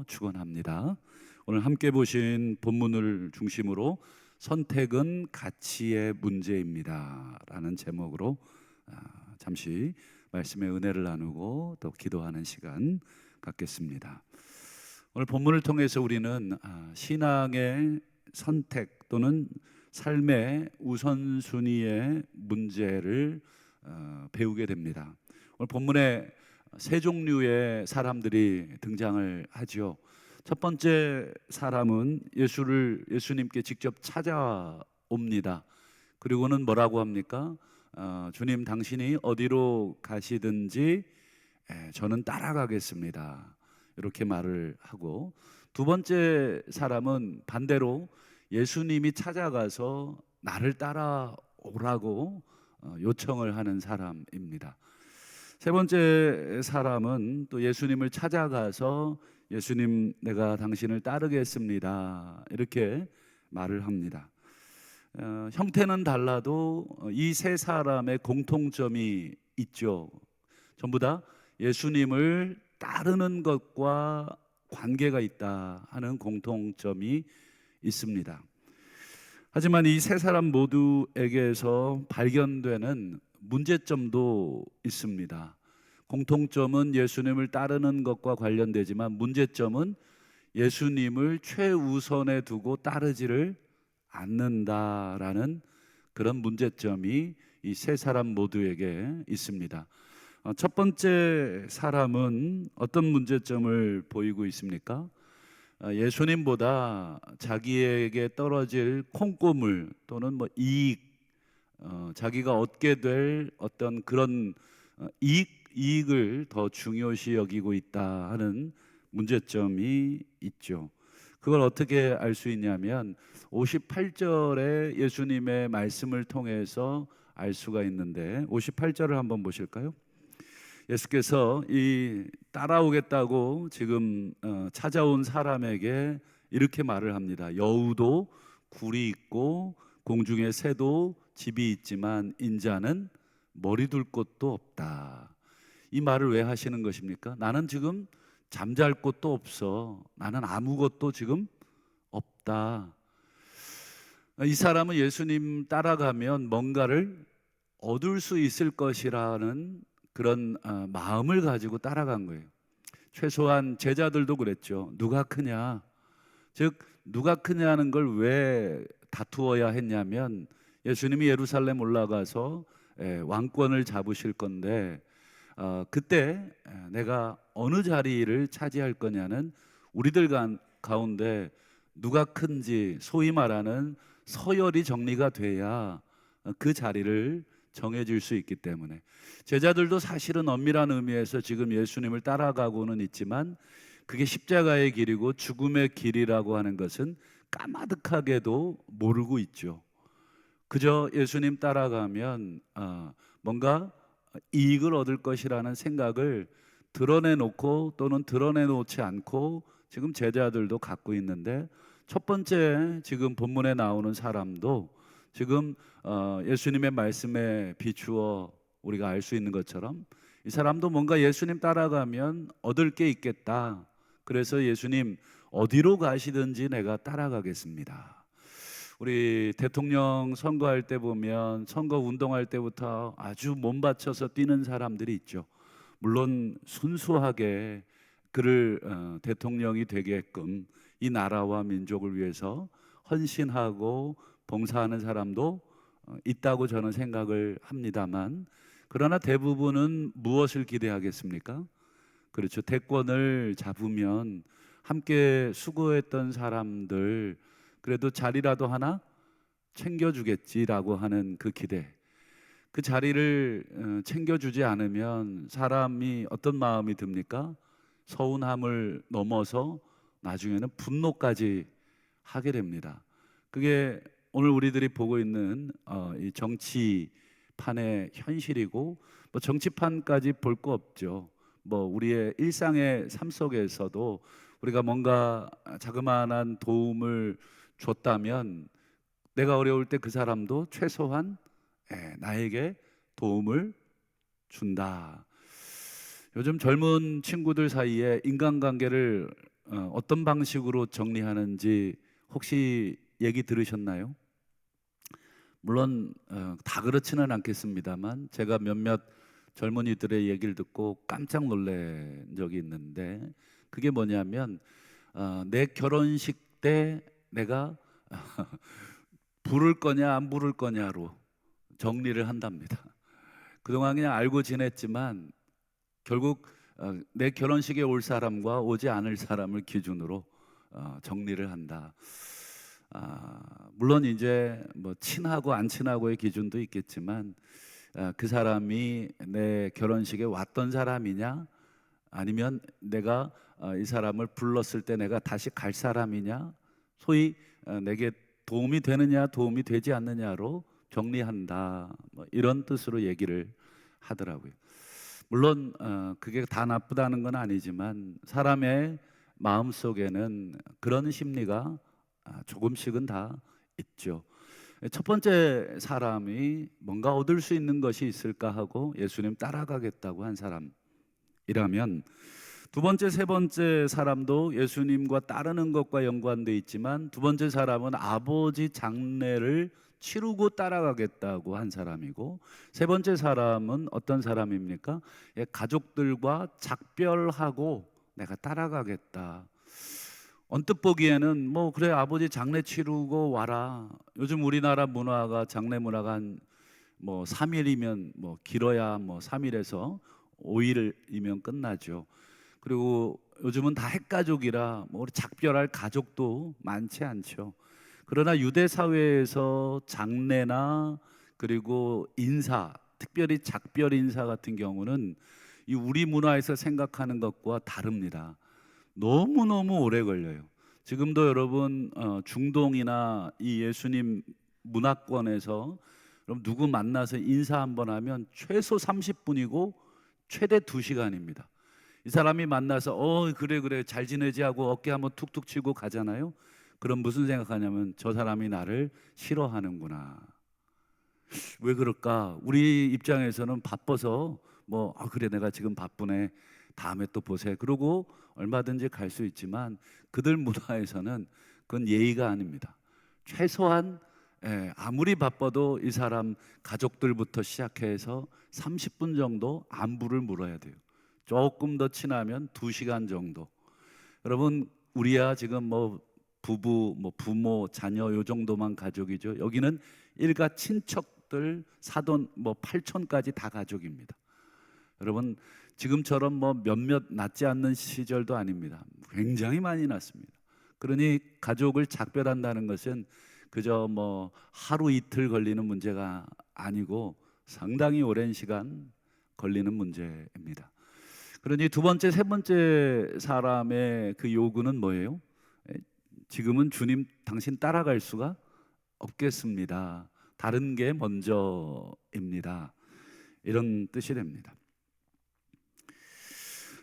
축원합니다. 오늘 함께 보신 본문을 중심으로 선택은 가치의 문제입니다 라는 제목으로 잠시 말씀의 은혜를 나누고 또 기도하는 시간 갖겠습니다. 오늘 본문을 통해서 우리는 신앙의 선택 또는 삶의 우선순위의 문제를 배우게 됩니다. 오늘 본문에 세 종류의 사람들이 등장을 하죠. 첫 번째 사람은 예수님께 직접 찾아옵니다. 그리고는 뭐라고 합니까? 주님, 당신이 어디로 가시든지 저는 따라가겠습니다, 이렇게 말을 하고, 두 번째 사람은 반대로 예수님이 찾아가서 나를 따라오라고 요청을 하는 사람입니다. 세 번째 사람은 또 예수님을 찾아가서 예수님, 내가 당신을 따르겠습니다, 이렇게 말을 합니다. 형태는 달라도 이 세 사람의 공통점이 있죠. 전부 다 예수님을 따르는 것과 관계가 있다 하는 공통점이 있습니다. 하지만 이 세 사람 모두에게서 발견되는 문제점도 있습니다. 공통점은 예수님을 따르는 것과 관련되지만 문제점은 예수님을 최우선에 두고 따르지를 않는다라는 그런 문제점이 이 세 사람 모두에게 있습니다. 첫 번째 사람은 어떤 문제점을 보이고 있습니까? 예수님보다 자기에게 떨어질 콩고물 또는 이익, 자기가 얻게 될 어떤 그런 이익을 더 중요시 여기고 있다 하는 문제점이 있죠. 그걸 어떻게 알 수 있냐면 58절에 예수님의 말씀을 통해서 알 수가 있는데, 58절을 한번 보실까요? 예수께서 이 따라오겠다고 지금 찾아온 사람에게 이렇게 말을 합니다. 여우도 굴이 있고 공중의 새도 집이 있지만 인자는 머리 둘 곳도 없다. 이 말을 왜 하시는 것입니까? 나는 지금 잠잘 곳도 없어. 나는 아무것도 지금 없다. 이 사람은 예수님 따라가면 뭔가를 얻을 수 있을 것이라는 그런 마음을 가지고 따라간 거예요. 최소한 제자들도 그랬죠. 누가 크냐, 즉 누가 크냐는 걸 왜 다투어야 했냐면, 예수님이 예루살렘 올라가서 왕권을 잡으실 건데 그때 내가 어느 자리를 차지할 거냐는 우리들 가운데 누가 큰지, 소위 말하는 서열이 정리가 돼야 그 자리를 정해질 수 있기 때문에, 제자들도 사실은 엄밀한 의미에서 지금 예수님을 따라가고는 있지만 그게 십자가의 길이고 죽음의 길이라고 하는 것은 까마득하게도 모르고 있죠. 그저 예수님 따라가면 뭔가 이익을 얻을 것이라는 생각을 드러내놓고 또는 드러내놓지 않고 지금 제자들도 갖고 있는데, 첫 번째 지금 본문에 나오는 사람도 지금 예수님의 말씀에 비추어 우리가 알 수 있는 것처럼 이 사람도 뭔가 예수님 따라가면 얻을 게 있겠다. 그래서 예수님 어디로 가시든지 내가 따라가겠습니다. 우리 대통령 선거할 때 보면 선거 운동할 때부터 아주 몸 바쳐서 뛰는 사람들이 있죠. 물론 순수하게 그를 대통령이 되게끔 이 나라와 민족을 위해서 헌신하고 봉사하는 사람도 있다고 저는 생각을 합니다만, 그러나 대부분은 무엇을 기대하겠습니까? 그렇죠. 대권을 잡으면 함께 수고했던 사람들 그래도 자리라도 하나 챙겨주겠지라고 하는 그 기대, 그 자리를 챙겨주지 않으면 사람이 어떤 마음이 듭니까? 서운함을 넘어서 나중에는 분노까지 하게 됩니다. 그게 오늘 우리들이 보고 있는 이 정치판의 현실이고, 정치판까지 볼 거 없죠. 우리의 일상의 삶 속에서도 우리가 뭔가 자그마한 도움을 줬다면 내가 어려울 때 그 사람도 최소한 나에게 도움을 준다. 요즘 젊은 친구들 사이에 인간관계를 어떤 방식으로 정리하는지 혹시 얘기 들으셨나요? 물론 다 그렇지는 않겠습니다만 제가 몇몇 젊은이들의 얘기를 듣고 깜짝 놀란 적이 있는데, 그게 뭐냐면 내 결혼식 때 내가 부를 거냐 안 부를 거냐로 정리를 한답니다. 그동안 그냥 알고 지냈지만 결국 내 결혼식에 올 사람과 오지 않을 사람을 기준으로 정리를 한다. 물론 이제 뭐 친하고 안 친하고의 기준도 있겠지만 그 사람이 내 결혼식에 왔던 사람이냐, 아니면 내가 이 사람을 불렀을 때 내가 다시 갈 사람이냐, 소위 내게 도움이 되느냐 도움이 되지 않느냐로 정리한다, 뭐 이런 뜻으로 얘기를 하더라고요. 물론 그게 다 나쁘다는 건 아니지만 사람의 마음 속에는 그런 심리가 조금씩은 다 있죠. 첫 번째 사람이 뭔가 얻을 수 있는 것이 있을까 하고 예수님 따라가겠다고 한 사람이라면, 두 번째, 세 번째 사람도 예수님과 따르는 것과 연관돼 있지만 두 번째 사람은 아버지 장례를 치르고 따라가겠다고 한 사람이고, 세 번째 사람은 어떤 사람입니까? 가족들과 작별하고 내가 따라가겠다. 언뜻 보기에는 뭐 그래, 아버지 장례 치르고 와라. 요즘 우리나라 문화가 장례 문화가 한 뭐 3일이면 뭐 길어야 뭐 3일에서 5일이면 끝나죠. 그리고 요즘은 다 핵가족이라 뭐 우리 작별할 가족도 많지 않죠. 그러나 유대 사회에서 장례나 그리고 인사, 특별히 작별 인사 같은 경우는 이 우리 문화에서 생각하는 것과 다릅니다. 너무너무 오래 걸려요. 지금도 여러분 중동이나 이 예수님 문화권에서 그럼 누구 만나서 인사 한번 하면 최소 30분이고 최대 2시간입니다. 이 사람이 만나서 그래 그래 잘 지내지 하고 어깨 한번 툭툭 치고 가잖아요. 그럼 무슨 생각하냐면 저 사람이 나를 싫어하는구나. 왜 그럴까? 우리 입장에서는 바빠서 뭐 그래 내가 지금 바쁘네, 다음에 또 보세, 그러고 얼마든지 갈 수 있지만 그들 문화에서는 그건 예의가 아닙니다. 최소한 아무리 바빠도 이 사람 가족들부터 시작해서 30분 정도 안부를 물어야 돼요. 조금 더 친하면 2시간 정도. 여러분, 우리야 지금 뭐 부부, 뭐 부모, 자녀 요 정도만 가족이죠. 여기는 일가 친척들, 사돈 뭐 8촌까지 다 가족입니다. 여러분, 지금처럼 뭐 몇몇 낳지 않는 시절도 아닙니다. 굉장히 많이 낳습니다. 그러니 가족을 작별한다는 것은 그저 뭐 하루 이틀 걸리는 문제가 아니고 상당히 오랜 시간 걸리는 문제입니다. 그러니 두 번째, 세 번째 사람의 그 요구는 뭐예요? 지금은 주님 당신 따라갈 수가 없겠습니다. 다른 게 먼저입니다. 이런 뜻이 됩니다.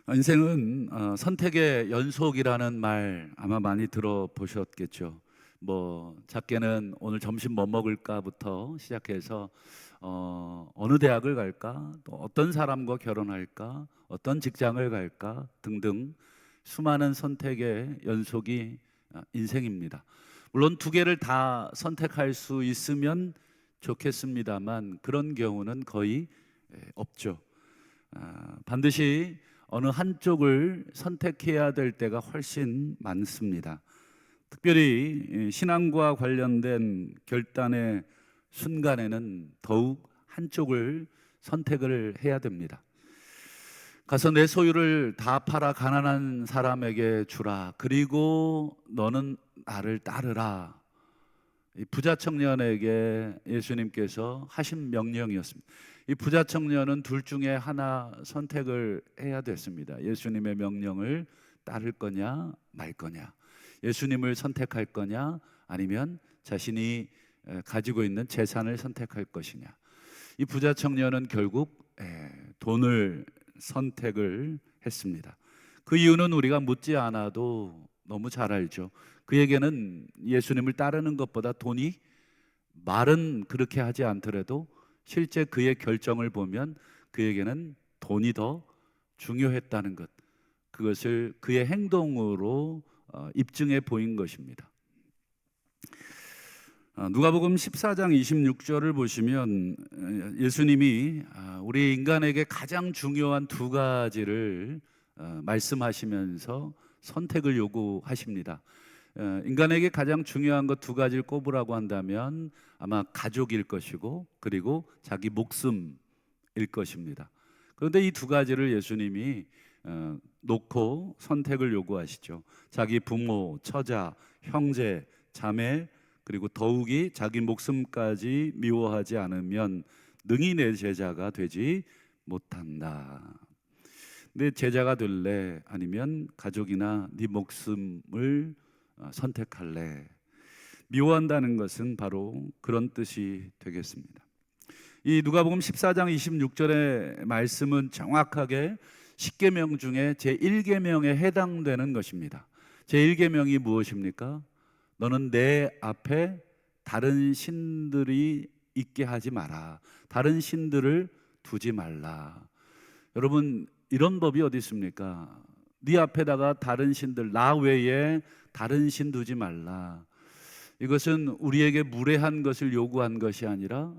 인생은 선택의 연속이라는 말 아마 많이 들어보셨겠죠. 뭐 작게는 오늘 점심 뭐 먹을까부터 시작해서 어느 대학을 갈까, 또 어떤 사람과 결혼할까, 어떤 직장을 갈까 등등 수많은 선택의 연속이 인생입니다. 물론 두 개를 다 선택할 수 있으면 좋겠습니다만 그런 경우는 거의 없죠. 반드시 어느 한쪽을 선택해야 될 때가 훨씬 많습니다. 특별히 신앙과 관련된 결단의 순간에는 더욱 한쪽을 선택을 해야 됩니다. 가서 내 소유를 다 팔아 가난한 사람에게 주라. 그리고 너는 나를 따르라. 이 부자 청년에게 예수님께서 하신 명령이었습니다. 이 부자 청년은 둘 중에 하나 선택을 해야 됐습니다. 예수님의 명령을 따를 거냐 말 거냐, 예수님을 선택할 거냐 아니면 자신이 가지고 있는 재산을 선택할 것이냐. 이 부자 청년은 결국 돈을 선택을 했습니다. 그 이유는 우리가 묻지 않아도 너무 잘 알죠. 그에게는 예수님을 따르는 것보다 돈이, 말은 그렇게 하지 않더라도 실제 그의 결정을 보면 그에게는 돈이 더 중요했다는 것. 그것을 그의 행동으로 입증해 보인 것입니다. 누가복음 14장 26절을 보시면 예수님이 우리 인간에게 가장 중요한 두 가지를 말씀하시면서 선택을 요구하십니다. 인간에게 가장 중요한 것 두 가지를 꼽으라고 한다면 아마 가족일 것이고 그리고 자기 목숨일 것입니다. 그런데 이 두 가지를 예수님이 놓고 선택을 요구하시죠. 자기 부모, 처자, 형제, 자매, 그리고 더욱이 자기 목숨까지 미워하지 않으면 능히 내 제자가 되지 못한다. 내 제자가 될래? 아니면 가족이나 네 목숨을 선택할래? 미워한다는 것은 바로 그런 뜻이 되겠습니다. 이 누가복음 14장 26절의 말씀은 정확하게 10계명 중에 제1계명에 해당되는 것입니다. 제1계명이 무엇입니까? 너는 내 앞에 다른 신들이 있게 하지 마라. 다른 신들을 두지 말라. 여러분, 이런 법이 어디 있습니까? 네 앞에다가 다른 신들, 나 외에 다른 신 두지 말라. 이것은 우리에게 무례한 것을 요구한 것이 아니라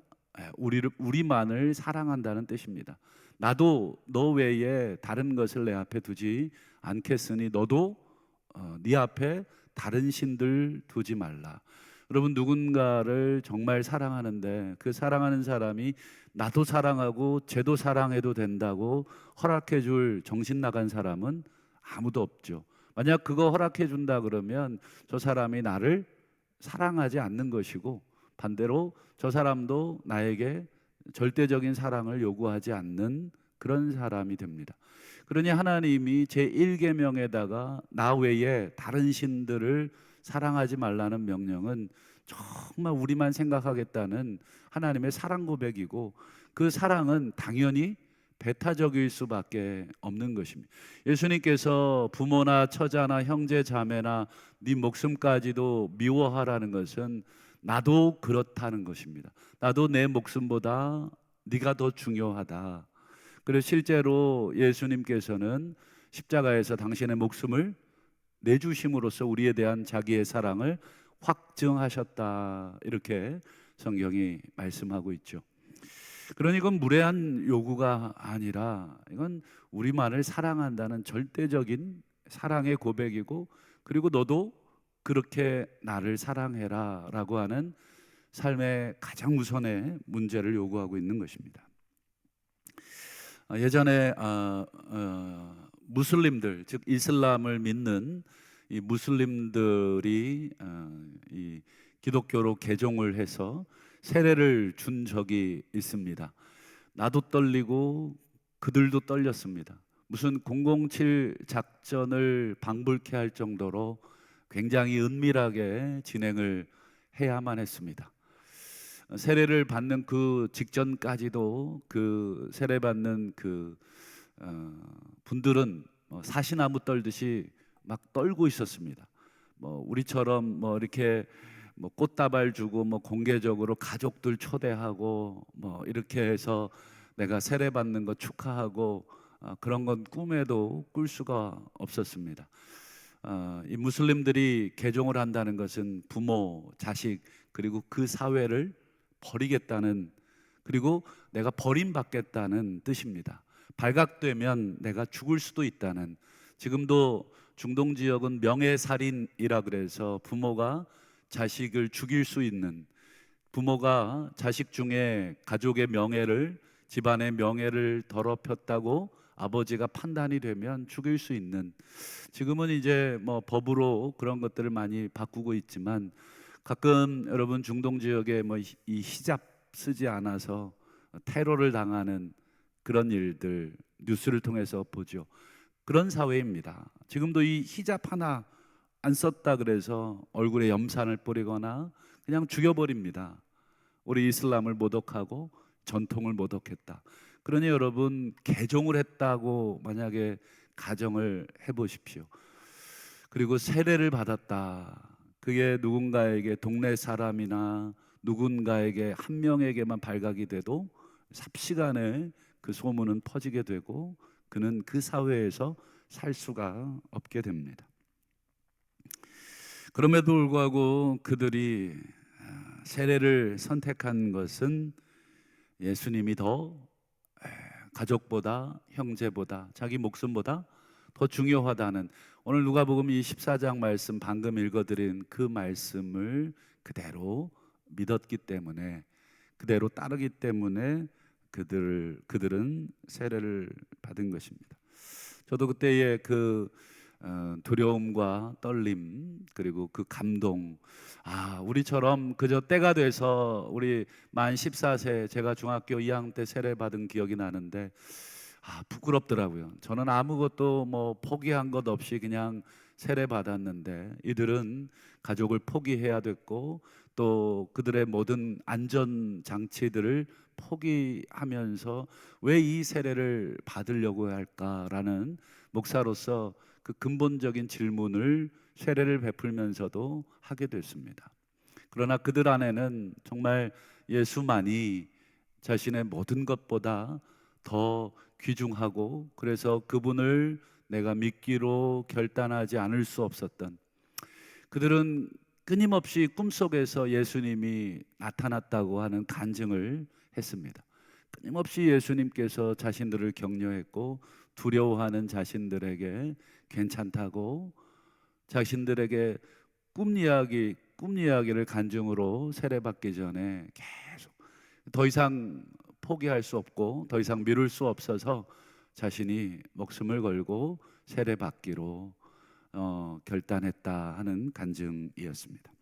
우리만을 사랑한다는 뜻입니다. 나도 너 외에 다른 것을 내 앞에 두지 않겠으니 너도 네 앞에 다른 신들 두지 말라. 여러분, 누군가를 정말 사랑하는데 그 사랑하는 사람이 나도 사랑하고 쟤도 사랑해도 된다고 허락해 줄 정신 나간 사람은 아무도 없죠. 만약 그거 허락해 준다 그러면 저 사람이 나를 사랑하지 않는 것이고 반대로 저 사람도 나에게 절대적인 사랑을 요구하지 않는 그런 사람이 됩니다. 그러니 하나님이 제1계명에다가 나 외에 다른 신들을 사랑하지 말라는 명령은 정말 우리만 생각하겠다는 하나님의 사랑 고백이고 그 사랑은 당연히 배타적일 수밖에 없는 것입니다. 예수님께서 부모나 처자나 형제 자매나 네 목숨까지도 미워하라는 것은 나도 그렇다는 것입니다. 나도 내 목숨보다 네가 더 중요하다. 그래서 실제로 예수님께서는 십자가에서 당신의 목숨을 내주심으로써 우리에 대한 자기의 사랑을 확증하셨다. 이렇게 성경이 말씀하고 있죠. 그러니 이건 무례한 요구가 아니라 이건 우리만을 사랑한다는 절대적인 사랑의 고백이고 그리고 너도 그렇게 나를 사랑해라 라고 하는 삶의 가장 우선의 문제를 요구하고 있는 것입니다. 예전에 무슬림들, 즉 이슬람을 믿는 이 무슬림들이 이 기독교로 개종을 해서 세례를 준 적이 있습니다. 나도 떨리고 그들도 떨렸습니다. 무슨 007 작전을 방불케 할 정도로 굉장히 은밀하게 진행을 해야만 했습니다. 세례를 받는 그 직전까지도 그 세례 받는 그 분들은 사시나무 떨듯이 막 떨고 있었습니다. 우리처럼 이렇게 꽃다발 주고 공개적으로 가족들 초대하고 이렇게 해서 내가 세례 받는 거 축하하고 그런 건 꿈에도 꿀 수가 없었습니다. 이 무슬림들이 개종을 한다는 것은 부모, 자식 그리고 그 사회를 버리겠다는 그리고 내가 버림받겠다는 뜻입니다. 발각되면 내가 죽을 수도 있다는. 지금도 중동 지역은 명예살인이라 그래서 부모가 자식을 죽일 수 있는, 부모가 자식 중에 가족의 명예를, 집안의 명예를 더럽혔다고 아버지가 판단이 되면 죽일 수 있는, 지금은 이제 법으로 그런 것들을 많이 바꾸고 있지만 가끔 여러분 중동 지역에 이 히잡 쓰지 않아서 테러를 당하는 그런 일들 뉴스를 통해서 보죠. 그런 사회입니다. 지금도 이 히잡 하나 안 썼다 그래서 얼굴에 염산을 뿌리거나 그냥 죽여버립니다. 우리 이슬람을 모독하고 전통을 모독했다. 그러니 여러분 개종을 했다고 만약에 가정을 해보십시오. 그리고 세례를 받았다. 그게 누군가에게 동네 사람이나 누군가에게 한 명에게만 발각이 돼도 삽시간에 그 소문은 퍼지게 되고 그는 그 사회에서 살 수가 없게 됩니다. 그럼에도 불구하고 그들이 세례를 선택한 것은 예수님이 더 가족보다, 형제보다, 자기 목숨보다 더 중요하다는, 오늘 누가복음 이 14장 말씀 방금 읽어드린 그 말씀을 그대로 믿었기 때문에, 그대로 따르기 때문에 그들은 세례를 받은 것입니다. 저도 그때의 그 두려움과 떨림, 그리고 그 감동, 우리처럼 그저 때가 돼서, 우리 만 14세, 제가 중학교 2학년 때 세례 받은 기억이 나는데 부끄럽더라고요. 저는 아무것도 뭐 포기한 것 없이 그냥 세례 받았는데, 이들은 가족을 포기해야 됐고 또 그들의 모든 안전 장치들을 포기하면서 왜 이 세례를 받으려고 할까라는, 목사로서 그 근본적인 질문을 세례를 베풀면서도 하게 됐습니다. 그러나 그들 안에는 정말 예수만이 자신의 모든 것보다 더 귀중하고, 그래서 그분을 내가 믿기로 결단하지 않을 수 없었던, 그들은 끊임없이 꿈속에서 예수님이 나타났다고 하는 간증을 했습니다. 끊임없이 예수님께서 자신들을 격려했고, 두려워하는 자신들에게 괜찮다고, 자신들에게 꿈 이야기를 간증으로 세례받기 전에 계속, 더 이상 포기할 수 없고 더 이상 미룰 수 없어서 자신이 목숨을 걸고 세례받기로 결단했다 하는 간증이었습니다.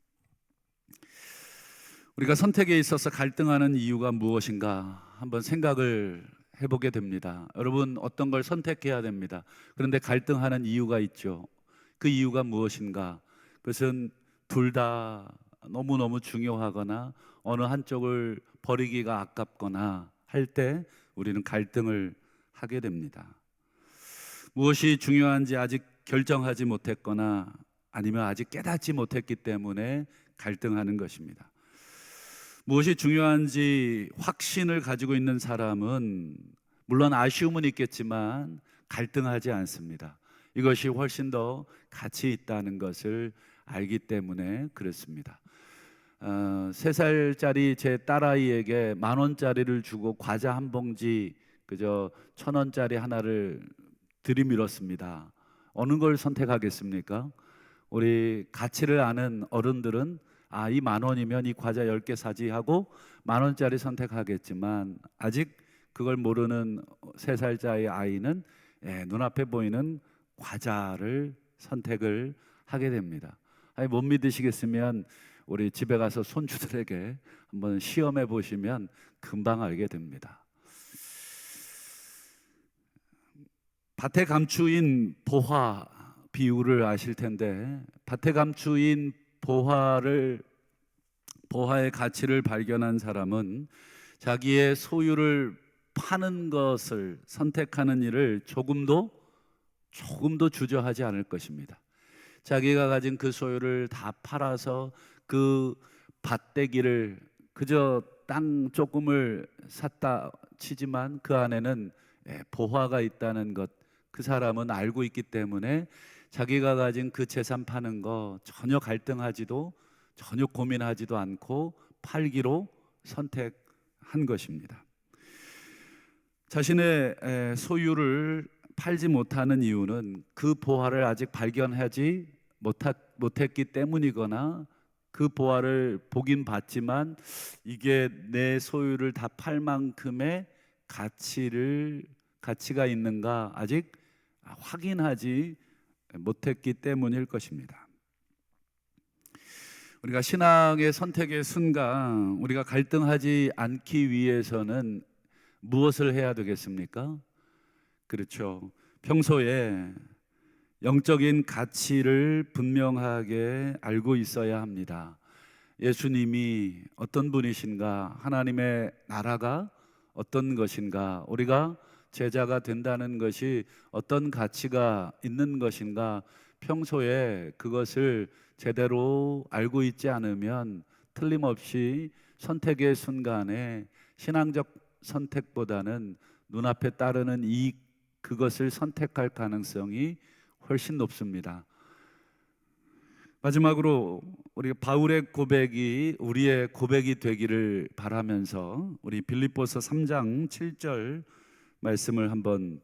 우리가 선택에 있어서 갈등하는 이유가 무엇인가 한번 생각을 해보게 됩니다. 여러분, 어떤 걸 선택해야 됩니다. 그런데 갈등하는 이유가 있죠. 그 이유가 무엇인가? 그것은 둘 다 너무너무 중요하거나 어느 한쪽을 버리기가 아깝거나 할 때 우리는 갈등을 하게 됩니다. 무엇이 중요한지 아직 결정하지 못했거나 아니면 아직 깨닫지 못했기 때문에 갈등하는 것입니다. 무엇이 중요한지 확신을 가지고 있는 사람은 물론 아쉬움은 있겠지만 갈등하지 않습니다. 이것이 훨씬 더 가치 있다는 것을 알기 때문에 그렇습니다. 3살짜리 제 딸아이에게 10,000원짜리를 주고 과자 한 봉지, 그저 1,000원짜리 하나를 들이밀었습니다. 어느 걸 선택하겠습니까? 우리 가치를 아는 어른들은 이 10,000원이면 이 과자 10개 사지 하고 10,000원짜리 선택하겠지만, 아직 그걸 모르는 3살짜리 아이는 눈앞에 보이는 과자를 선택을 하게 됩니다. 못 믿으시겠으면 우리 집에 가서 손주들에게 한번 시험해 보시면 금방 알게 됩니다. 밭의 감추인 보화 비유를 아실 텐데, 밭의 감추인 보화의 가치를 발견한 사람은 자기의 소유를 파는 것을 선택하는 일을 조금도 주저하지 않을 것입니다. 자기가 가진 그 소유를 다 팔아서 그 밭대기를, 그저 땅 조금을 샀다 치지만 그 안에는 보화가 있다는 것, 그 사람은 알고 있기 때문에 자기가 가진 그 재산 파는 거 전혀 갈등하지도, 전혀 고민하지도 않고 팔기로 선택한 것입니다. 자신의 소유를 팔지 못하는 이유는 그 보화를 아직 발견하지 못했기 때문이거나, 그 보화를 보긴 봤지만 이게 내 소유를 다 팔 만큼의 가치가 있는가 아직 확인하지 못했기 때문일 것입니다. 우리가 신앙의 선택의 순간, 우리가 갈등하지 않기 위해서는 무엇을 해야 되겠습니까? 그렇죠. 평소에 영적인 가치를 분명하게 알고 있어야 합니다. 예수님이 어떤 분이신가, 하나님의 나라가 어떤 것인가, 우리가 제자가 된다는 것이 어떤 가치가 있는 것인가, 평소에 그것을 제대로 알고 있지 않으면 틀림없이 선택의 순간에 신앙적 선택보다는 눈앞에 따르는 이익 그것을 선택할 가능성이 훨씬 높습니다. 마지막으로 우리 바울의 고백이 우리의 고백이 되기를 바라면서 우리 빌립보서 3장 7절 말씀을 한번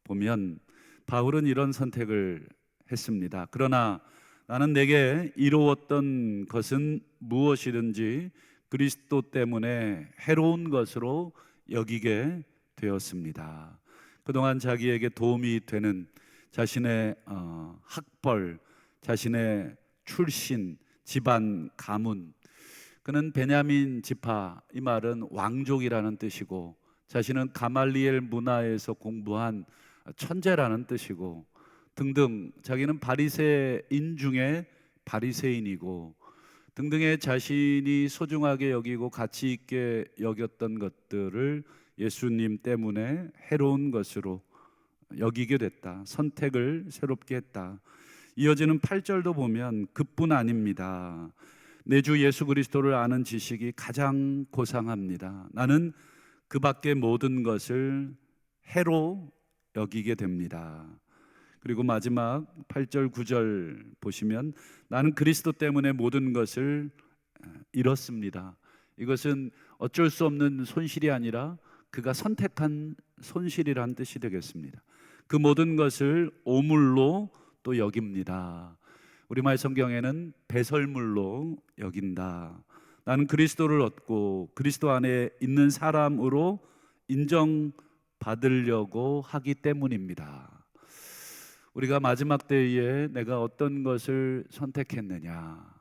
보면 바울은 이런 선택을 했습니다. 그러나 나는 내게 이루었던 것은 무엇이든지 그리스도 때문에 해로운 것으로 여기게 되었습니다. 그동안 자기에게 도움이 되는 자신의 학벌, 자신의 출신, 집안, 가문, 그는 베냐민 지파, 이 말은 왕족이라는 뜻이고 자신은 가말리엘 문화에서 공부한 천재라는 뜻이고 등등, 자기는 바리새인 중에 바리새인이고 등등의 자신이 소중하게 여기고 가치 있게 여겼던 것들을 예수님 때문에 해로운 것으로 여기게 됐다. 선택을 새롭게 했다. 이어지는 8절도 보면 그뿐 아닙니다. 내 주 예수 그리스도를 아는 지식이 가장 고상합니다. 나는 그 밖의 모든 것을 해로 여기게 됩니다. 그리고 마지막 8절 9절 보시면 나는 그리스도 때문에 모든 것을 잃었습니다. 이것은 어쩔 수 없는 손실이 아니라 그가 선택한 손실이란 뜻이 되겠습니다. 그 모든 것을 오물로 또 여깁니다. 우리말 성경에는 배설물로 여긴다. 나는 그리스도를 얻고 그리스도 안에 있는 사람으로 인정받으려고 하기 때문입니다. 우리가 마지막 때에 내가 어떤 것을 선택했느냐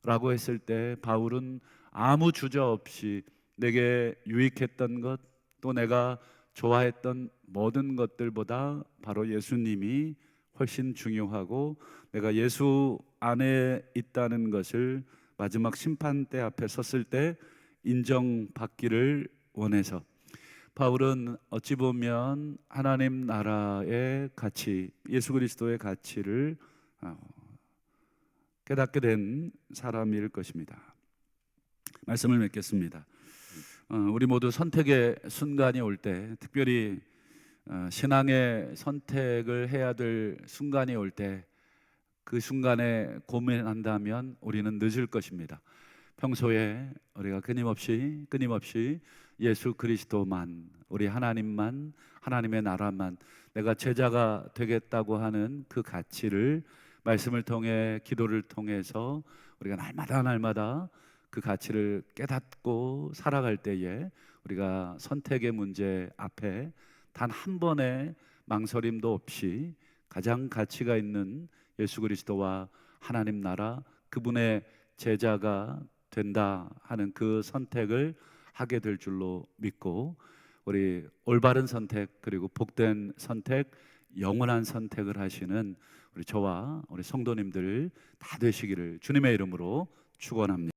라고 했을 때 바울은 아무 주저 없이 내게 유익했던 것, 또 내가 좋아했던 모든 것들보다 바로 예수님이 훨씬 중요하고 내가 예수 안에 있다는 것을 마지막 심판대 앞에 섰을 때 인정받기를 원해서 바울은 어찌 보면 하나님 나라의 가치, 예수 그리스도의 가치를 깨닫게 된 사람일 것입니다. 말씀을 맺겠습니다. 우리 모두 선택의 순간이 올 때, 특별히 신앙의 선택을 해야 될 순간이 올 때, 그 순간에 고민한다면 우리는 늦을 것입니다. 평소에 우리가 끊임없이 예수 그리스도만, 우리 하나님만, 하나님의 나라만, 내가 제자가 되겠다고 하는 그 가치를 말씀을 통해 기도를 통해서 우리가 날마다 그 가치를 깨닫고 살아갈 때에 우리가 선택의 문제 앞에 단 한 번의 망설임도 없이 가장 가치가 있는 예수 그리스도와 하나님 나라, 그분의 제자가 된다 하는 그 선택을 하게 될 줄로 믿고 우리 올바른 선택, 그리고 복된 선택, 영원한 선택을 하시는 우리 저와 우리 성도님들 다 되시기를 주님의 이름으로 축원합니다.